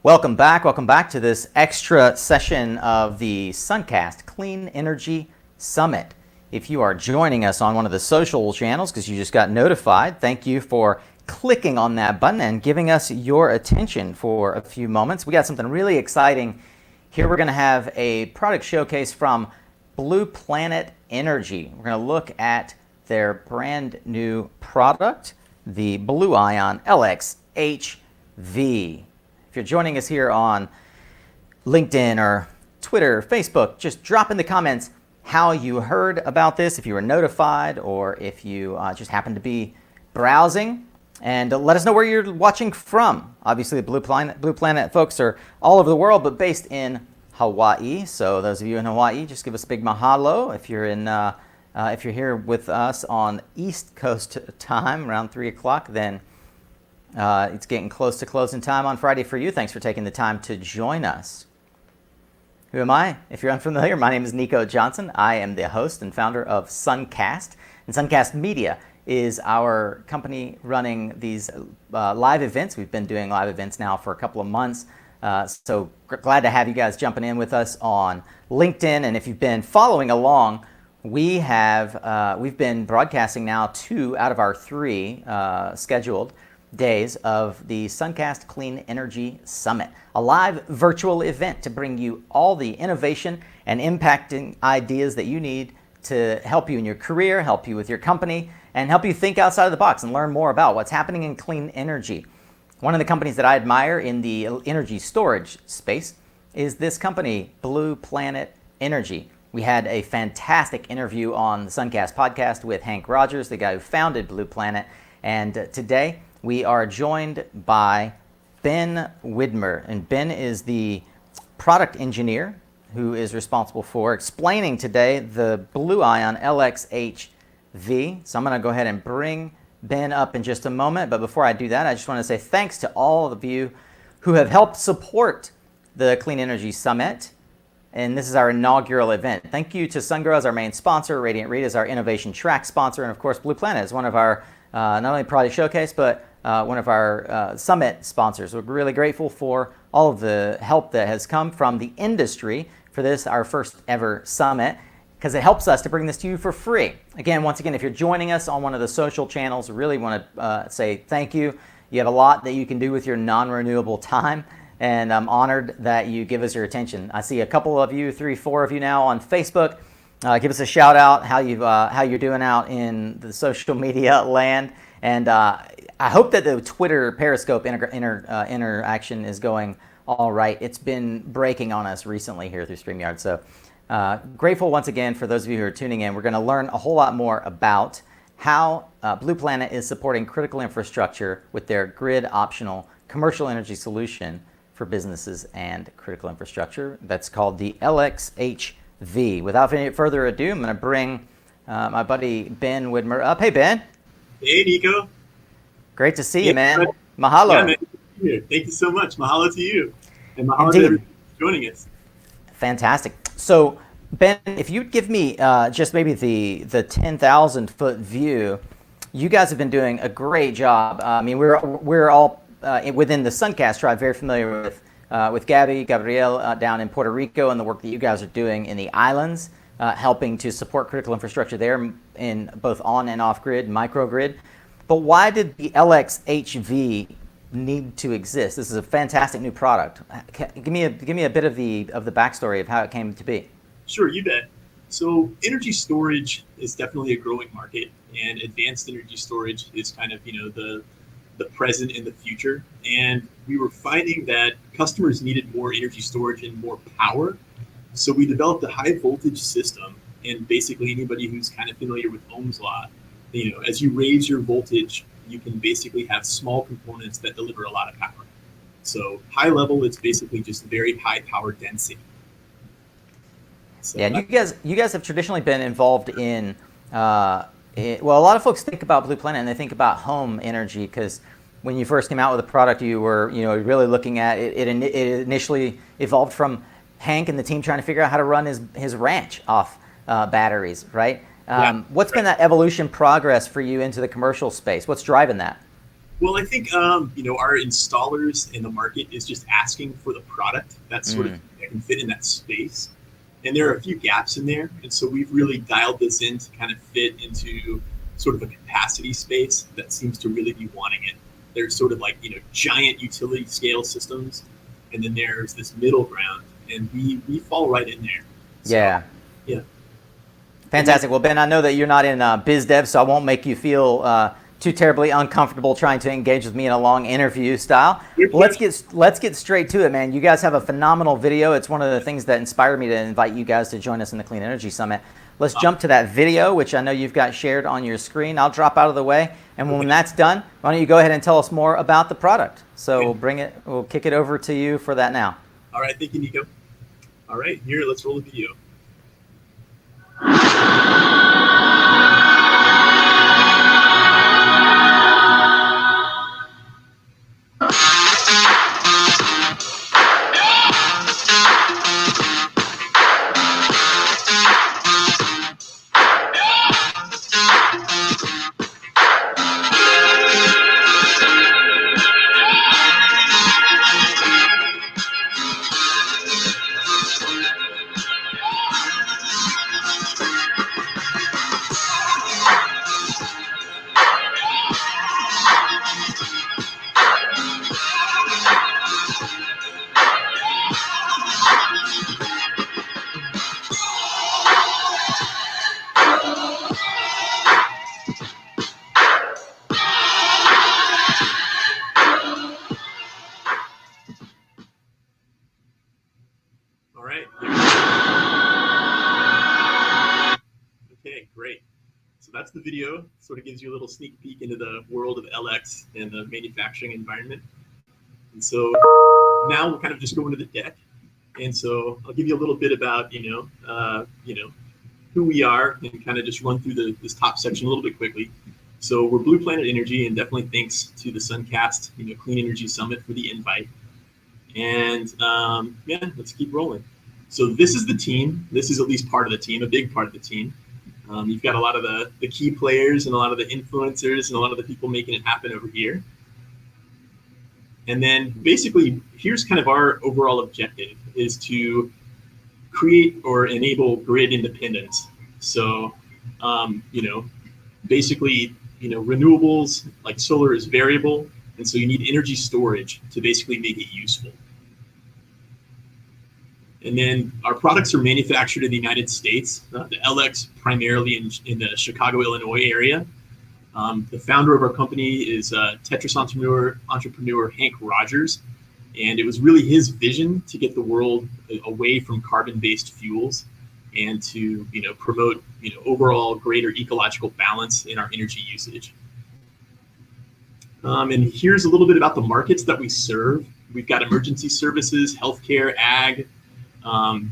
Welcome back to this extra session of the Suncast Clean Energy Summit. If you are joining us on one of the social channels because you just got notified, thank you for clicking on that button and giving us your attention for a few moments. We got something really exciting here. We're going to have a product showcase from Blue Planet Energy. We're going to look at their brand new product, the Blue Ion LXHV. If you're joining us here on LinkedIn or Twitter, Facebook, just drop in the comments how you heard about this, if you were notified, or if you just happened to be browsing, and let us know where you're watching from. Obviously, the Blue Planet folks are all over the world, but based in Hawaii. So those of you in Hawaii, just give us a big mahalo. If you're here with us on East Coast time around 3 o'clock, then it's getting close to closing time on Friday for you. Thanks for taking the time to join us. Who am I? If you're unfamiliar, my name is Nico Johnson. I am the host and founder of Suncast. And Suncast Media is our company running these live events. We've been doing live events now for a couple of months. So glad to have you guys jumping in with us on LinkedIn. And if you've been following along, we've been broadcasting now 2 out of our 3 scheduled days of the Suncast Clean Energy Summit, a live virtual event to bring you all the innovation and impacting ideas that you need to help you in your career, help you with your company, and help you think outside of the box and learn more about what's happening in clean energy. One of the companies that I admire in the energy storage space is this company, Blue Planet Energy. We had a fantastic interview on the Suncast podcast with Hank Rogers, the guy who founded Blue Planet, and today we are joined by Ben Whitmer, and Ben is the product engineer who is responsible for explaining today the Blue Ion LXHV. So I'm going to go ahead and bring Ben up in just a moment, but before I do that, I just want to say thanks to all of you who have helped support the Clean Energy Summit, and this is our inaugural event. Thank you to SunGrow as our main sponsor, Radiant Read as our innovation track sponsor, and of course Blue Planet is one of our not only product showcase, but one of our summit sponsors. We're really grateful for all of the help that has come from the industry for this, our first ever summit, because it helps us to bring this to you for free. Once again, if you're joining us on one of the social channels, we really want to say thank you. You have a lot that you can do with your non-renewable time, and I'm honored that you give us your attention. I see a couple of you, 3, 4 of you now on Facebook. Give us a shout out how you're doing out in the social media land, and I hope that the Twitter Periscope interaction is going all right. It's been breaking on us recently here through StreamYard, so grateful once again for those of you who are tuning in. We're going to learn a whole lot more about how Blue Planet is supporting critical infrastructure with their grid-optional commercial energy solution for businesses and critical infrastructure. That's called the LXHV. Without any further ado, I'm going to bring my buddy Ben Whitmer up. Hey, Ben. Hey, Nico. Great to see you, man. Mahalo. Yeah, man. Thank you so much. Mahalo to you. And mahalo to everyone joining us. Fantastic. So, Ben, if you'd give me just maybe the 10,000-foot view, you guys have been doing a great job. I mean, we're all within the Suncast tribe very familiar with Gabrielle down in Puerto Rico and the work that you guys are doing in the islands, helping to support critical infrastructure there in both on and off grid, microgrid. But why did the LXHV need to exist? This is a fantastic new product. Give me a bit of the backstory of how it came to be. Sure, you bet. So energy storage is definitely a growing market, and advanced energy storage is kind of the present and the future. And we were finding that customers needed more energy storage and more power. So we developed a high voltage system, and basically anybody who's kind of familiar with Ohm's law, as you raise your voltage, you can basically have small components that deliver a lot of power. So high level, it's basically just very high power density. So yeah, you guys have traditionally been involved in, well, a lot of folks think about Blue Planet and they think about home energy because when you first came out with the product, you were really looking at it. It initially evolved from Hank and the team trying to figure out how to run his ranch off batteries, right? What's been that evolution progress for you into the commercial space? What's driving that? Well, I think our installers in the market is just asking for the product that's sort of that can fit in that space, and there are a few gaps in there, and so we've really dialed this in to kind of fit into sort of a capacity space that seems to really be wanting it. There's sort of like giant utility scale systems, and then there's this middle ground, and we fall right in there. So, Yeah. yeah. Fantastic. Well, Ben, I know that you're not in biz dev, so I won't make you feel too terribly uncomfortable trying to engage with me in a long interview style. Well, let's get straight to it, man. You guys have a phenomenal video. It's one of the things that inspired me to invite you guys to join us in the Clean Energy Summit. Let's jump to that video, which I know you've got shared on your screen. I'll drop out of the way, and when that's done, why don't you go ahead and tell us more about the product? So we'll kick it over to you for that now. All right, thank you, Nico. All right, here, let's roll the video. All right. Okay, great. So that's the video. Sort of gives you a little sneak peek into the world of LX and the manufacturing environment. And so now we'll kind of just go into the deck. And so I'll give you a little bit about who we are and kind of just run through this top section a little bit quickly. So we're Blue Planet Energy, and definitely thanks to the Suncast Clean Energy Summit for the invite. And let's keep rolling. So this is the team. This is at least part of the team, a big part of the team. You've got a lot of the key players and a lot of the influencers and a lot of the people making it happen over here. And then basically, here's kind of our overall objective is to create or enable grid independence. So, basically, renewables like solar is variable. And so you need energy storage to basically make it useful. And then our products are manufactured in the United States, the LX primarily in the Chicago, Illinois area. The founder of our company is Tetris entrepreneur Hank Rogers. And it was really his vision to get the world away from carbon-based fuels and to promote overall greater ecological balance in our energy usage. And here's a little bit about the markets that we serve. We've got emergency services, healthcare, ag,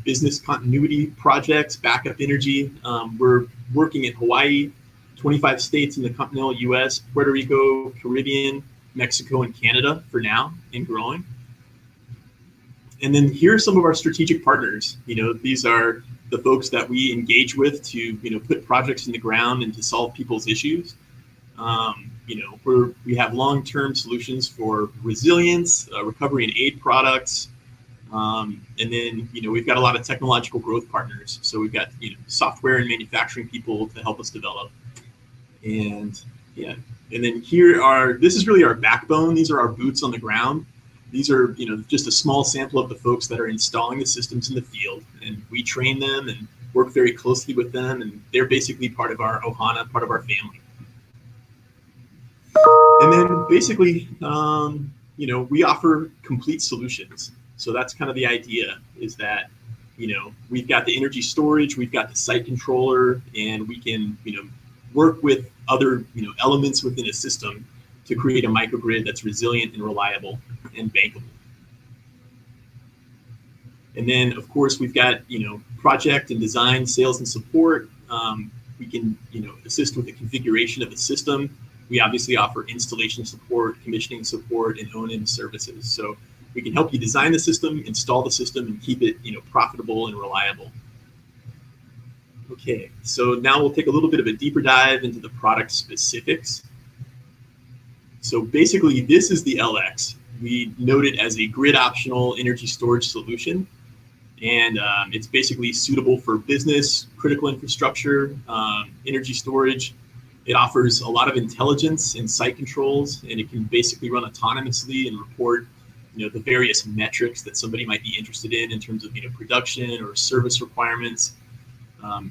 business continuity projects, backup energy. We're working in Hawaii, 25 states in the continental US, Puerto Rico, Caribbean, Mexico, and Canada for now, and growing. And then here are some of our strategic partners. These are the folks that we engage with to put projects in the ground and to solve people's issues. We have long-term solutions for resilience, recovery and aid products, and then we've got a lot of technological growth partners. So we've got software and manufacturing people to help us develop, and then this is really our backbone. These are our boots on the ground. These are just a small sample of the folks that are installing the systems in the field, and we train them and work very closely with them, and they're basically part of our Ohana, part of our family. And then basically, we offer complete solutions. So that's kind of the idea, is that, we've got the energy storage, we've got the site controller, and we can, work with other, elements within a system to create a microgrid that's resilient and reliable and bankable. And then, of course, we've got, project and design, sales and support. We can, assist with the configuration of the system. We obviously offer installation support, commissioning support, and own-in services. So we can help you design the system, install the system, and keep it, profitable and reliable. Okay, so now we'll take a little bit of a deeper dive into the product specifics. So basically, this is the LX. We note it as a grid optional energy storage solution. And it's basically suitable for business, critical infrastructure, energy storage. It offers a lot of intelligence and site controls, and it can basically run autonomously and report, the various metrics that somebody might be interested in terms of, production or service requirements.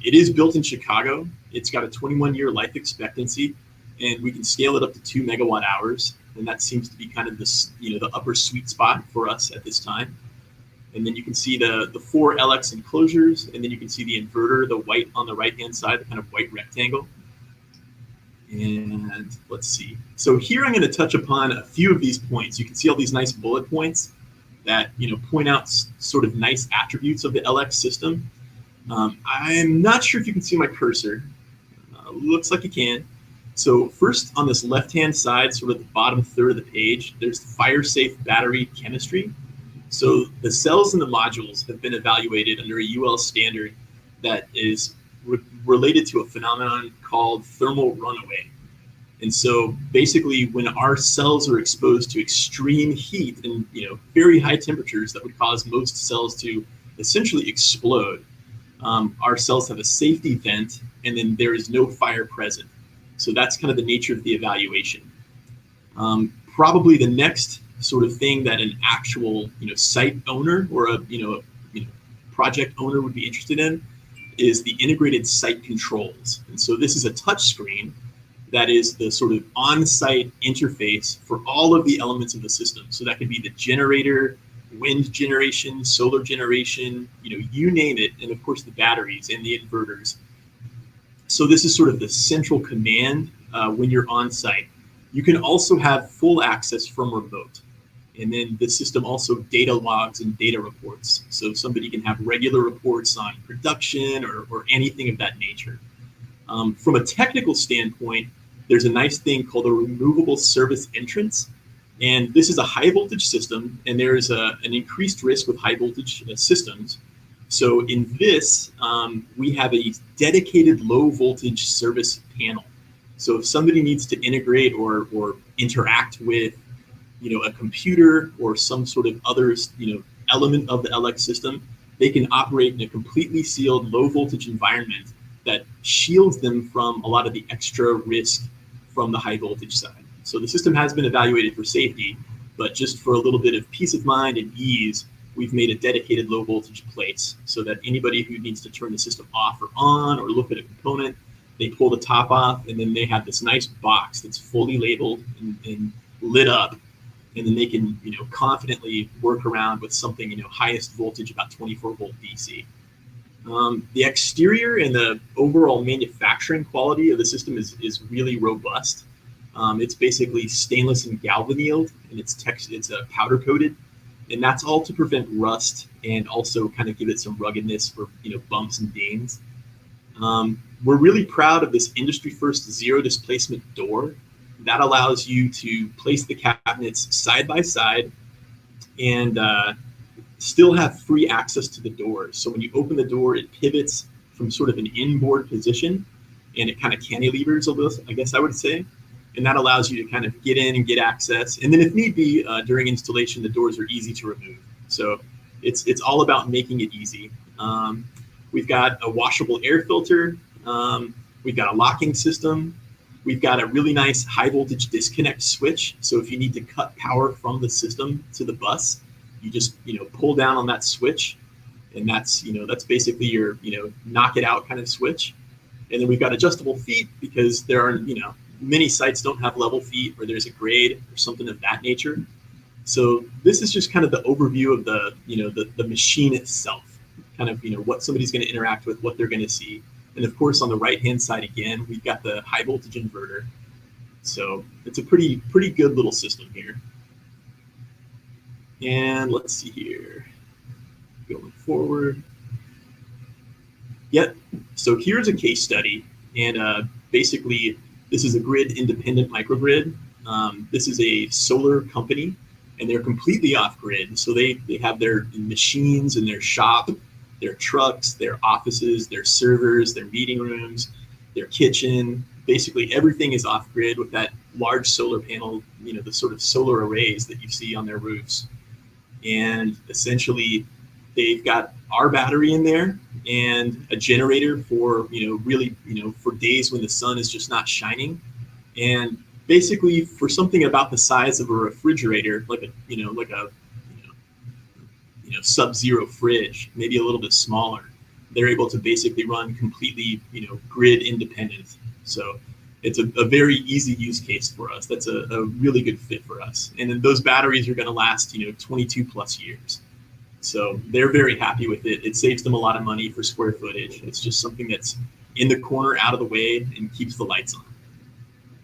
It is built in Chicago. It's got a 21-year life expectancy, and we can scale it up to 2 megawatt hours. And that seems to be kind of this, the upper sweet spot for us at this time. And then you can see the 4 LX enclosures, and then you can see the inverter, the white on the right-hand side, the kind of white rectangle. And let's see. So here I'm going to touch upon a few of these points. You can see all these nice bullet points that point out sort of nice attributes of the LX system. I'm not sure if you can see my cursor. Looks like you can. So first, on this left-hand side, sort of the bottom third of the page, there's the fire-safe battery chemistry. So the cells and the modules have been evaluated under a UL standard that is related to a phenomenon called thermal runaway. And so basically, when our cells are exposed to extreme heat and very high temperatures that would cause most cells to essentially explode, our cells have a safety vent, and then there is no fire present. So that's kind of the nature of the evaluation. Probably the next sort of thing that an actual site owner or a project owner would be interested in is the integrated site controls. And so this is a touch screen that is the sort of on-site interface for all of the elements of the system. So that could be the generator, wind generation, solar generation, you name it, and of course the batteries and the inverters. So this is sort of the central command when you're on site. You can also have full access from remote. And then the system also data logs and data reports. So somebody can have regular reports on production or anything of that nature. From a technical standpoint, there's a nice thing called a removable service entrance. And this is a high voltage system, and there is an increased risk with high voltage systems. So in this, we have a dedicated low voltage service panel. So if somebody needs to integrate or interact with a computer or some sort of other, element of the LX system, they can operate in a completely sealed low voltage environment that shields them from a lot of the extra risk from the high voltage side. So the system has been evaluated for safety, but just for a little bit of peace of mind and ease, we've made a dedicated low voltage place so that anybody who needs to turn the system off or on or look at a component, they pull the top off, and then they have this nice box that's fully labeled and lit up. And then they can, confidently work around with something, highest voltage, about 24 volt DC. The exterior and the overall manufacturing quality of the system is really robust. It's basically stainless and galvannealed, and it's powder coated, and that's all to prevent rust and also kind of give it some ruggedness for bumps and dings. We're really proud of this industry first zero displacement door. That allows you to place the cabinets side by side and still have free access to the doors. So when you open the door, it pivots from sort of an inboard position, and it kind of cantilevers a little, I guess I would say. And that allows you to kind of get in and get access. And then if need be, during installation, the doors are easy to remove. So it's all about making it easy. We've got a washable air filter. We've got a locking system. We've got a really nice high voltage disconnect switch. So if you need to cut power from the system to the bus, you just, pull down on that switch, and that's basically your, knock it out kind of switch. And then we've got adjustable feet because there are, many sites don't have level feet, or there's a grade or something of that nature. So this is just kind of the overview of the, the machine itself, kind of, what somebody's going to interact with, what they're going to see. And of course, on the right-hand side, again, we've got the high voltage inverter. So it's a pretty good little system here. And let's see here, going forward. Yep, so here's a case study. And basically, this is a grid independent microgrid. This is a solar company, and they're completely off grid. So they have their machines in their shop, their trucks, their offices, their servers, their meeting rooms, their kitchen, basically everything is off grid with that large solar panel, the sort of solar arrays that you see on their roofs. And essentially they've got our battery in there and a generator for, really, for days when the sun is just not shining. And basically for something about the size of a refrigerator, like a sub-zero fridge, maybe a little bit smaller, they're able to basically run completely, grid independent. So it's a very easy use case for us. That's a really good fit for us. And then those batteries are going to last, 22 plus years. So they're very happy with it. It saves them a lot of money for square footage. It's just something that's in the corner, out of the way, and keeps the lights on.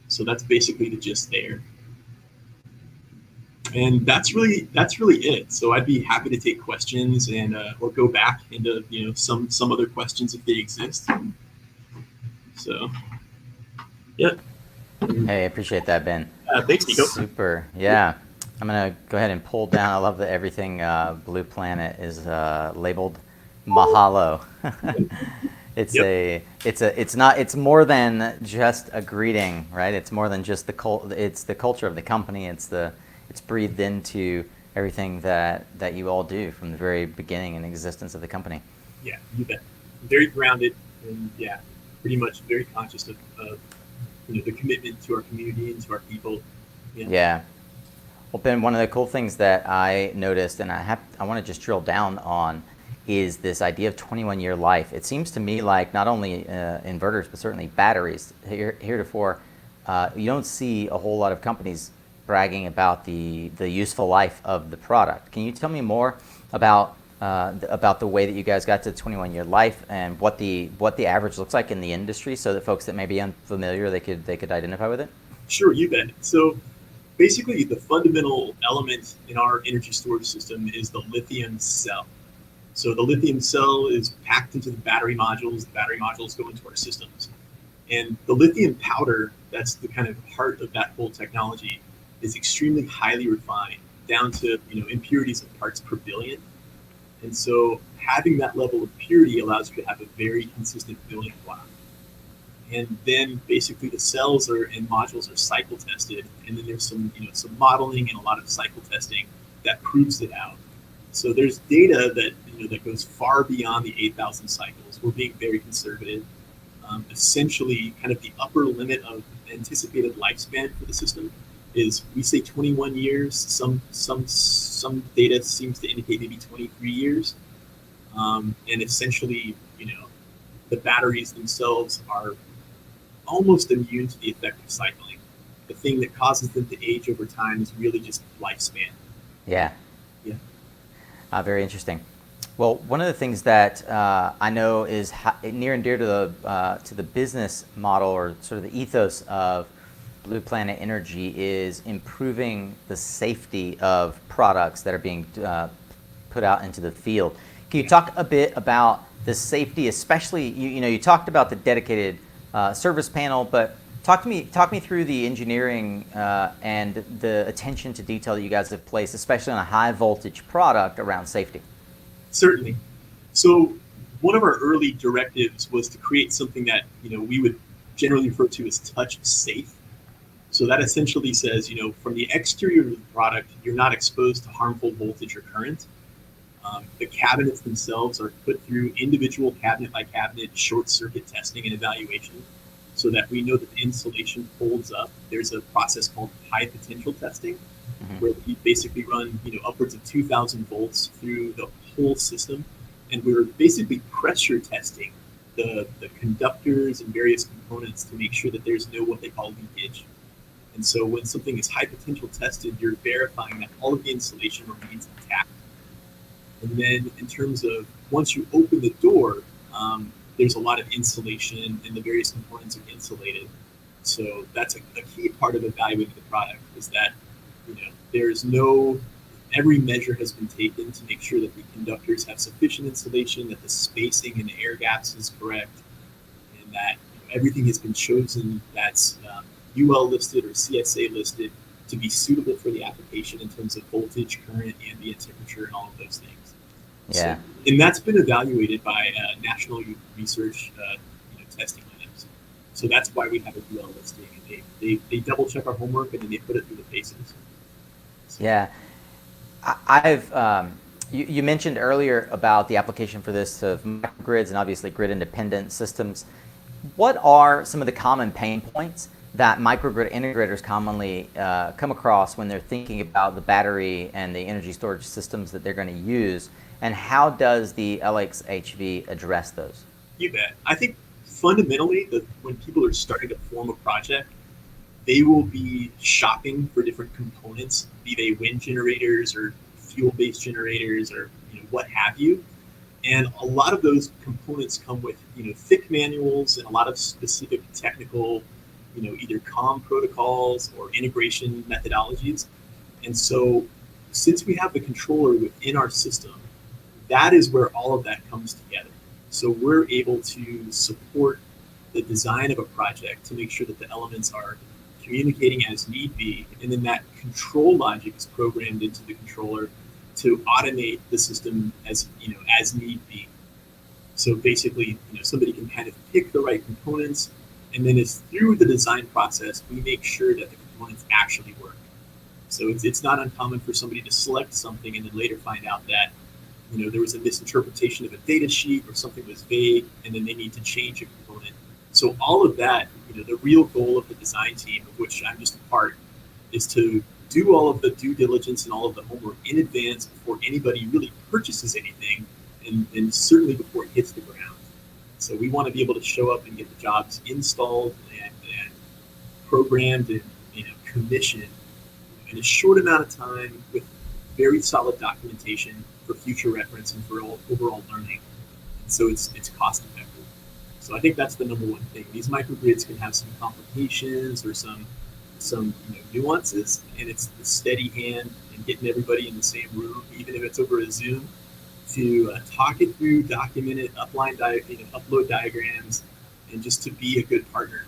So that's basically the gist there. And that's really it. So I'd be happy to take questions and or go back into some other questions if they exist. So yeah. Hey, I appreciate that, Ben. Thanks, Nico. Super. Yeah. I'm gonna go ahead and pull down. I love that everything Blue Planet is labeled Mahalo. It's more than just a greeting, right? It's more than just it's the culture of the company. It's breathed into everything that you all do from the very beginning and existence of the company. Yeah, you bet. Very grounded, and yeah, pretty much very conscious of the commitment to our community and to our people. Yeah. Well, Ben, one of the cool things that I noticed, and I want to just drill down on, is this idea of 21-year life. It seems to me like not only inverters, but certainly batteries. Heretofore, you don't see a whole lot of companies bragging about the useful life of the product. Can you tell me more about the way that you guys got to 21-year life and what the average looks like in the industry, so that folks that may be unfamiliar, they could identify with it? Sure, you bet. So basically, the fundamental element in our energy storage system is the lithium cell. So the lithium cell is packed into the battery modules. The battery modules go into our systems. And the lithium powder, that's the kind of heart of that whole technology, is extremely highly refined, down to impurities of parts per billion. And so having that level of purity allows you to have a very consistent building block. And then basically the cells and modules are cycle tested, and then there's some modeling and a lot of cycle testing that proves it out. So there's data that goes far beyond the 8,000 cycles. We're being very conservative. Essentially, kind of the upper limit of anticipated lifespan for the system is, we say 21 years. Some data seems to indicate maybe 23 years. And essentially, the batteries themselves are almost immune to the effect of cycling. The thing that causes them to age over time is really just lifespan. Yeah. Yeah. Very interesting. Well, one of the things that I know is near and dear to the business model, or sort of the ethos of Blue Planet Energy, is improving the safety of products that are being put out into the field. Can you talk a bit about the safety, especially you talked about the dedicated service panel, but talk me through the engineering and the attention to detail that you guys have placed, especially on a high voltage product, around safety. Certainly. So one of our early directives was to create something that we would generally refer to as touch safe. So that essentially says, from the exterior of the product, you're not exposed to harmful voltage or current. The cabinets themselves are put through individual cabinet by cabinet short circuit testing and evaluation, so that we know that the insulation holds up. There's a process called high potential testing, where we basically run upwards of 2,000 volts through the whole system, and we're basically pressure testing the conductors and various components to make sure that there's no what they call leakage. And so when something is high potential tested, you're verifying that all of the insulation remains intact. And then in terms of once you open the door, there's a lot of insulation and the various components are insulated. So that's a key part of evaluating the product, is that there's every measure has been taken to make sure that the conductors have sufficient insulation, that the spacing and the air gaps is correct, and that everything has been chosen that's UL listed or CSA listed to be suitable for the application in terms of voltage, current, ambient temperature, and all of those things. Yeah. So, and that's been evaluated by national research testing labs. So that's why we have a UL listing. And they double check our homework and then they put it through the paces. So. Yeah. You mentioned earlier about the application for this of microgrids and obviously grid independent systems. What are some of the common pain points that microgrid integrators commonly come across when they're thinking about the battery and the energy storage systems that they're going to use, and how does the LXHV address those? You bet. I think fundamentally, when people are starting to form a project, they will be shopping for different components, be they wind generators or fuel-based generators or what have you. And a lot of those components come with thick manuals and a lot of specific technical, either COM protocols or integration methodologies. And so, since we have the controller within our system, that is where all of that comes together. So we're able to support the design of a project to make sure that the elements are communicating as need be, and then that control logic is programmed into the controller to automate the system as need be. So basically, somebody can kind of pick the right components, and then it's through the design process we make sure that the components actually work. So it's not uncommon for somebody to select something and then later find out that there was a misinterpretation of a data sheet or something was vague, and then they need to change a component. So all of that, the real goal of the design team, of which I'm just a part, is to do all of the due diligence and all of the homework in advance before anybody really purchases anything, and certainly before it hits the ground. So we want to be able to show up and get the jobs installed and programmed and commissioned in a short amount of time with very solid documentation for future reference and for overall learning. And so it's cost effective. So I think that's the number one thing. These microgrids can have some complications or some nuances, and it's the steady hand and getting everybody in the same room, even if it's over a Zoom, to talk it through, document it, upload diagrams, and just to be a good partner.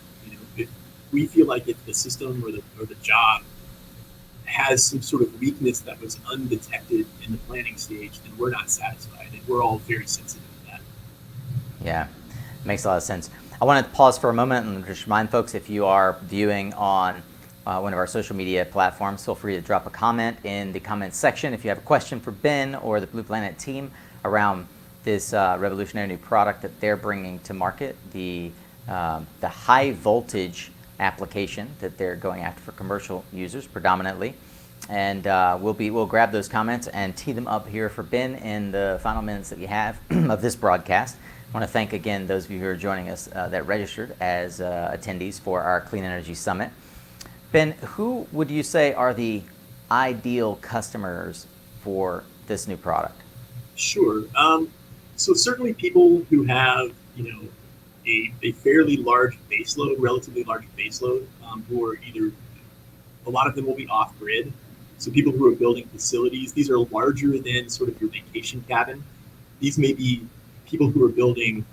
If we feel like if the system or the job has some sort of weakness that was undetected in the planning stage, then we're not satisfied, and we're all very sensitive to that. Yeah, makes a lot of sense. I want to pause for a moment and just remind folks, if you are viewing on one of our social media platforms, feel free to drop a comment in the comments section if you have a question for Ben or the Blue Planet team around this revolutionary new product that they're bringing to market, the high voltage application that they're going after for commercial users predominantly. And we'll grab those comments and tee them up here for Ben in the final minutes that we have of this broadcast. I want to thank again those of you who are joining us that registered as attendees for our Clean Energy Summit. Ben, who would you say are the ideal customers for this new product? Sure. So certainly people who have a fairly large baseload, relatively large baseload, who are either, a lot of them will be off-grid. So people who are building facilities, these are larger than sort of your vacation cabin. These may be people who are building,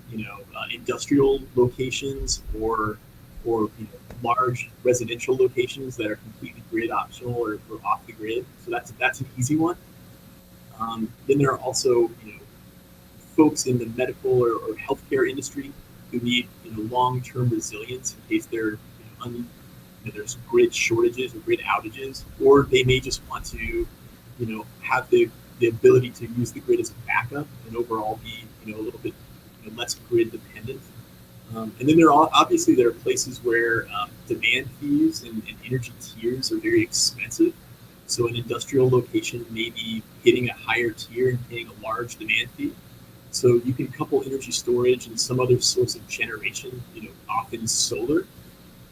industrial locations or large residential locations that are completely grid optional or off the grid. So that's an easy one. Then there are also, folks in the medical or healthcare industry who need long-term resilience in case there's grid shortages or grid outages, or they may just want to have the ability to use the grid as a backup and overall be a little bit less grid dependent. And then there are places where demand fees and energy tiers are very expensive. So an industrial location may be hitting a higher tier and paying a large demand fee. So you can couple energy storage and some other source of generation, often solar,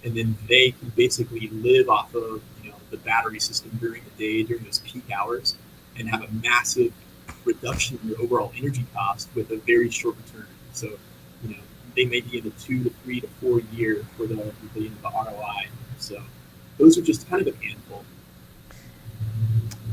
and then they can basically live off of the battery system during the day, during those peak hours, and have a massive reduction in your overall energy cost with a very short return. So they may be in the 2 to 3 to 4 year for the ROI. So those are just kind of a handful.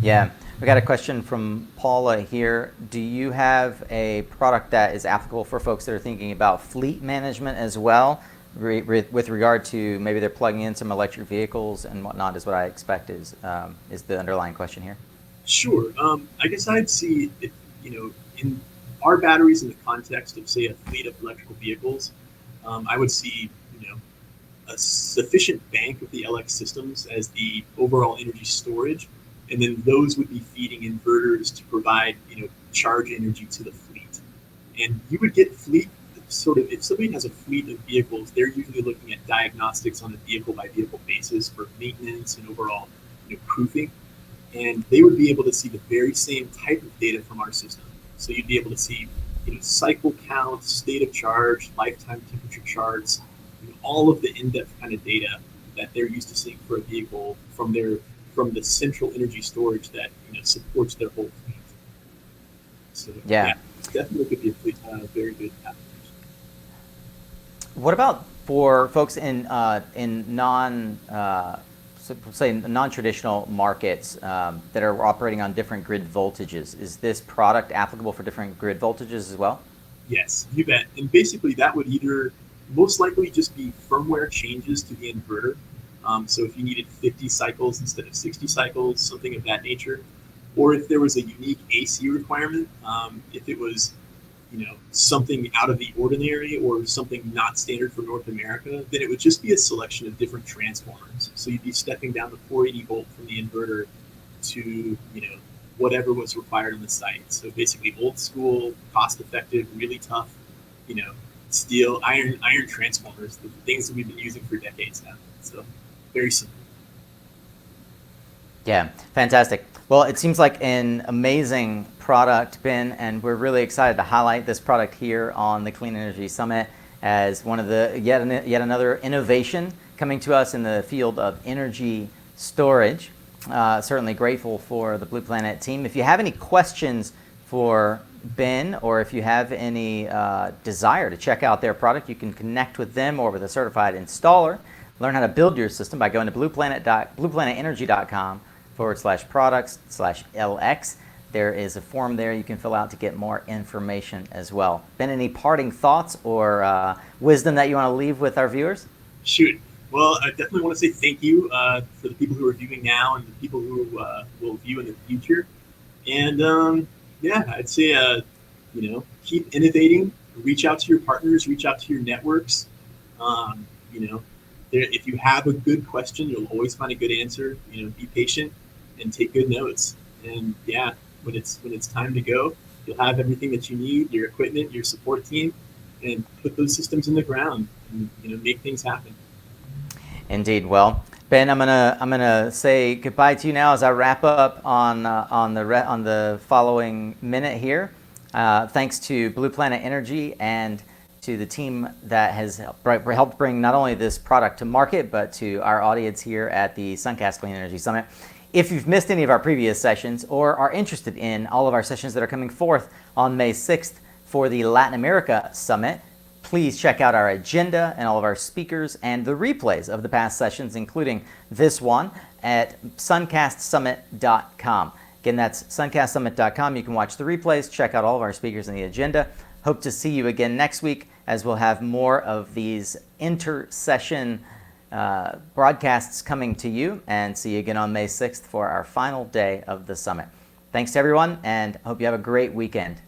Yeah, we got a question from Paula here. Do you have a product that is applicable for folks that are thinking about fleet management as well, with regard to maybe they're plugging in some electric vehicles and whatnot? Is what I expect is the underlying question here. Sure. I guess I'd see if, in our batteries in the context of, say, a fleet of electrical vehicles, I would see, a sufficient bank of the LX systems as the overall energy storage, and then those would be feeding inverters to provide charge energy to the fleet. And you would get fleet sort of, if somebody has a fleet of vehicles, they're usually looking at diagnostics on a vehicle by vehicle basis for maintenance and overall proofing, and they would be able to see the very same type of data from our system. So you'd be able to see cycle counts, state of charge, lifetime temperature charts, all of the in-depth kind of data that they're used to seeing for a vehicle from the central energy storage that supports their whole fleet. So yeah definitely could be a very good application. What about for folks in non-traditional markets that are operating on different grid voltages? Is this product applicable for different grid voltages as well? Yes, you bet. And basically that would either most likely just be firmware changes to the inverter. So if you needed 50 cycles instead of 60 cycles, something of that nature. Or if there was a unique AC requirement, if it was something out of the ordinary or something not standard for North America, then it would just be a selection of different transformers. So you'd be stepping down the 480 volt from the inverter to, whatever was required on the site. So basically old school, cost effective, really tough, steel, iron transformers, the things that we've been using for decades now. So very simple. Yeah, fantastic. Well, it seems like an amazing product, Ben, and we're really excited to highlight this product here on the Clean Energy Summit as one of the yet another innovation coming to us in the field of energy storage. Certainly grateful for the Blue Planet team. If you have any questions for Ben, or if you have any desire to check out their product, you can connect with them or with a certified installer. Learn how to build your system by going to blueplanetenergy.com/products/LX. There is a form there you can fill out to get more information as well. Ben, any parting thoughts or wisdom that you want to leave with our viewers? Shoot. Well, I definitely want to say thank you for the people who are viewing now and the people who will view in the future. And I'd say, keep innovating, reach out to your partners, reach out to your networks. If you have a good question, you'll always find a good answer. Be patient and take good notes. And when it's time to go, you'll have everything that you need, your equipment, your support team, and put those systems in the ground and make things happen. Indeed. Well, Ben, I'm gonna say goodbye to you now as I wrap up on the following minute here. Thanks to Blue Planet Energy and to the team that has helped bring not only this product to market, but to our audience here at the Suncast Clean Energy Summit. If you've missed any of our previous sessions or are interested in all of our sessions that are coming forth on May 6th for the Latin America Summit, please check out our agenda and all of our speakers and the replays of the past sessions, including this one, at suncastsummit.com. Again, that's suncastsummit.com. You can watch the replays, check out all of our speakers and the agenda. Hope to see you again next week as we'll have more of these inter-session broadcasts coming to you, and see you again on May 6th for our final day of the summit. Thanks to everyone, and hope you have a great weekend.